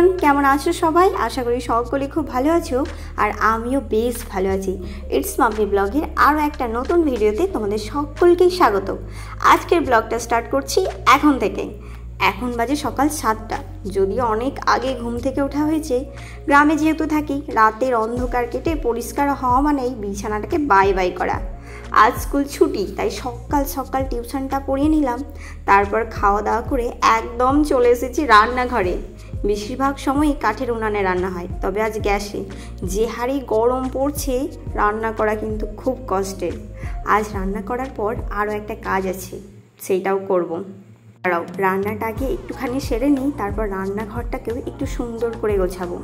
Everyone, কেমন আছো সবাই? আশা করি সকলে খুব ভালো আছো আর আমিও বেশ ভালো আছি। ইটস মাম্পি ব্লগের আরও একটা নতুন ভিডিওতে তোমাদের সকলকেই স্বাগত। আজকের ব্লগটা স্টার্ট করছি এখন থেকে। এখন বাজে সকাল 7টা, যদিও অনেক আগে ঘুম থেকে ওঠা হয়েছে। গ্রামে যেহেতু থাকি, রাতের অন্ধকার কেটে পরিষ্কার হওয়া মানেই বিছানাটাকে বাই বাই করা। আজ স্কুল ছুটি, তাই সকাল সকাল টিউশনটা পড়িয়ে নিলাম। তারপর খাওয়া দাওয়া করে একদম চলে এসেছি রান্নাঘরে। বেশিরভাগ সময়ই কাঠের উনানে রান্না হয়, তবে আজ গ্যাসে। যে হারে গরম পড়ছে, রান্না করা কিন্তু খুব কষ্টের। আজ রান্না করার পর আরও একটা কাজ আছে, সেইটাও করব। দাঁড়াও, রান্নাটা আগে একটুখানি সেরে নিই, তারপর রান্নাঘরটাকেও একটু সুন্দর করে গোছাবো।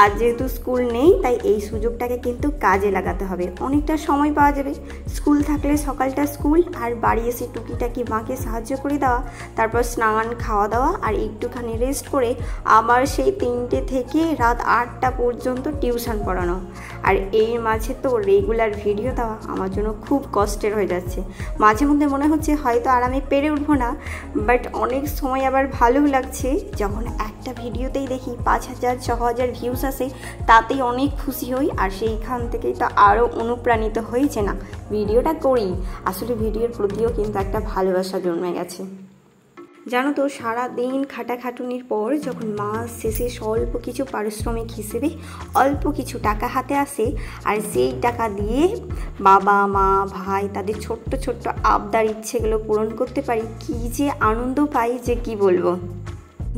আজ যেহেতু স্কুল নেই, তাই এই সুযোগটাকে কিন্তু কাজে লাগাতে হবে। অনেকটা সময় পাওয়া যাবে। স্কুল থাকলে সকালটা স্কুল, আর বাড়ি এসে টুকিটাকি মাকে সাহায্য করে দেওয়া, তারপর স্নান, খাওয়া দাওয়া আর একটুখানি রেস্ট করে আবার সেই 3টে থেকে রাত 8টা পর্যন্ত টিউশন পড়ানো। আর এর মাঝে তো রেগুলার ভিডিও দেওয়া আমার জন্য খুব কষ্টের হয়ে যাচ্ছে। মাঝে মধ্যে মনে হচ্ছে হয়তো আর আমি পেরে উঠবো না, বাট অনেক সময় আবার ভালোও লাগছে যখন একটা ভিডিওতেই দেখি 5000 6000 ভিউজ আসে, তাতেই অনেক খুশি হই। আর সেইখান থেকেই তো আরও অনুপ্রাণিত হয়েছে না ভিডিওটা করি। আসলে ভিডিওর প্রতিও কিন্তু একটা ভালোবাসা জন্মে গেছে। জানো তো, সারাদিন খাটাখাটুনির পর যখন মাস শেষে স্বল্প কিছু পারিশ্রমিক হিসেবে অল্প কিছু টাকা হাতে আসে, আর সেই টাকা দিয়ে বাবা মা ভাই তাদের ছোট্ট ছোট্ট আবদার ইচ্ছেগুলো পূরণ করতে পারি, কী যে আনন্দ পাই যে কি বলবো।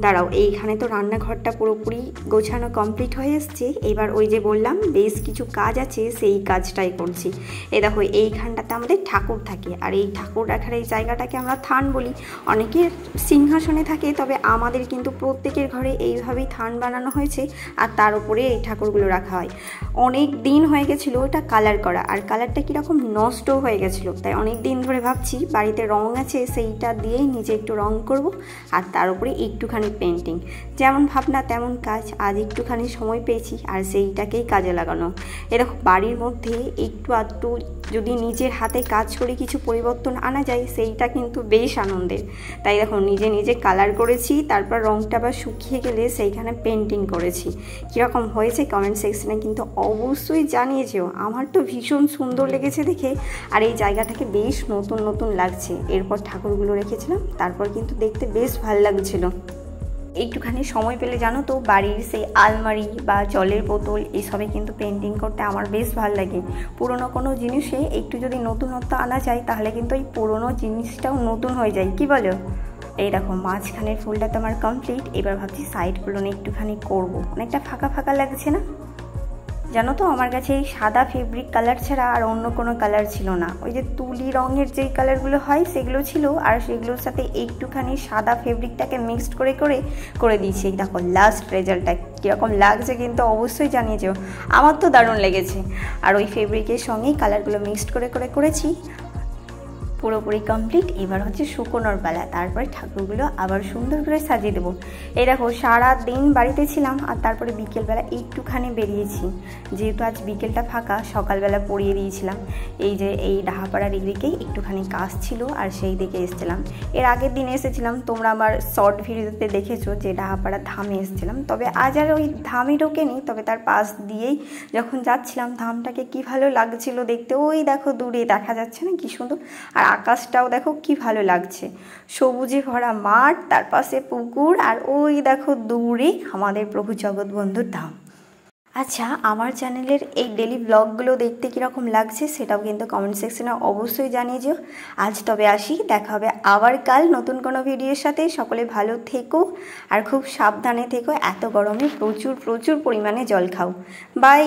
দাঁড়াও, এইখানে তো রান্নাঘরটা পুরোপুরি গোছানো কমপ্লিট হয়ে এসছে। এবার ওই যে বললাম বেশ কিছু কাজ আছে, সেই কাজটাই করছি। এই দেখো, এইখানটাতে আমাদের ঠাকুর থাকে, আর এই ঠাকুর রাখার এই জায়গাটাকে আমরা থান বলি। অনেকের সিংহাসনে থাকে, তবে আমাদের কিন্তু প্রত্যেকের ঘরে এইভাবেই থান বানানো হয়েছে, আর তার উপরে এই ঠাকুরগুলো রাখা হয়। অনেক দিন হয়ে গেছিলো ওটা কালার করা, আর কালারটা কীরকম নষ্ট হয়ে গেছিলো, তাই অনেক দিন ধরে ভাবছি বাড়িতে রং আছে, সেইটা দিয়েই নিজে একটু রং করব, আর তার উপরে একটুখানি পেন্টিং। যেমন ভাবনা তেমন কাজ। আজ একটুখানি সময় পেয়েছি আর সেইটাকেই কাজে লাগানো। এরকম বাড়ির মধ্যে একটু আধটু যদি নিজের হাতে কাজ করে কিছু পরিবর্তন আনা যায়, সেইটা কিন্তু বেশ আনন্দের। তাই দেখো, নিজে নিজে কালার করেছি, তারপর রংটা আবার শুকিয়ে গেলে সেইখানে পেন্টিং করেছি। কীরকম হয়েছে কমেন্ট সেকশনে কিন্তু অবশ্যই জানিয়েছেও। আমার তো ভীষণ সুন্দর লেগেছে দেখে, আর এই জায়গাটাকে বেশ নতুন নতুন লাগছে। এরপর ঠাকুরগুলো রেখেছিলাম, তারপর কিন্তু দেখতে বেশ ভালো লাগছিল। একটুখানি সময় পেলে জানো তো, বাড়ির সেই আলমারি বা জলের বোতল এসবে কিন্তু পেন্টিং করতে আমার বেশ ভালো লাগে। পুরনো কোনো জিনিসে একটু যদি নতুনত্ব আনা যায়, তাহলে কিন্তু এই পুরনো জিনিসটাও নতুন হয়ে যায়, কি বলো? এই দেখো, মাঝখানের ফুলটা তো আমার কমপ্লিট। এবার ভাবছি সাইডগুলো নিয়ে একটুখানি করবো। অনেকটা ফাঁকা ফাঁকা লাগছে না? জানো তো, আমার কাছে এই সাদা ফেব্রিক কালার ছাড়া আর অন্য কোনো কালার ছিল না। ওই যে তুলি রঙের যেই কালারগুলো হয় সেগুলো ছিল, আর সেগুলোর সাথে একটুখানি সাদা ফেব্রিকটাকে মিক্সড করে করে করে দিয়েছি। দেখো লাস্ট রেজাল্টটা কীরকম লাগছে কিন্তু অবশ্যই জানিয়েছো। আমার তো দারুণ লেগেছে। আর ওই ফেব্রিকের সঙ্গেই কালারগুলো মিক্সড করে করে করেছি। পুরোপুরি কমপ্লিট। এবার হচ্ছে শুকোনোর পালা, তারপরে ঠাকুরগুলো আবার সুন্দর করে সাজিয়ে দেবো। এই দেখো, সারা দিন বাড়িতে ছিলাম, আর তারপরে বিকেলবেলা একটুখানি বেরিয়েছি। যেহেতু আজ বিকেলটা ফাঁকা, সকালবেলা পড়িয়ে দিয়েছিলাম। এই যে এই ডাহাপাড়ার এদিকেই একটুখানি কাজ ছিল, আর সেই দিকে এসেছিলাম। এর আগের দিন এসেছিলাম, তোমরা আমার শর্ট ভিডিওতে দেখেছো যে ডাহাপাড়া ধামে এসেছিলাম। তবে আজ আর ওই ধামে ঢোকেনি, তবে তার পাশ দিয়েই যখন যাচ্ছিলাম, ধামটাকে কি ভালো লাগছিল দেখতে। ওই দেখো দূরে দেখা যাচ্ছে না কি সুন্দর, আর আকাশটাও দেখো কি ভালো লাগছে। সবুজে ভরা মাঠ, তার পাশে পুকুর, আর ওই দেখো দূরে আমাদের প্রভু জগৎবন্ধুর ধাম। আচ্ছা, আমার চ্যানেলের এই ডেলি ব্লগগুলো দেখতে কীরকম লাগছে সেটাও কিন্তু কমেন্ট সেকশনে অবশ্যই জানিয়ে যেও। আজ তবে আসি, দেখা হবে আবার কাল নতুন কোনো ভিডিওর সাথে। সকলে ভালো থেকো আর খুব সাবধানে থেকো। এত গরমে প্রচুর প্রচুর পরিমাণে জল খাও। বাই।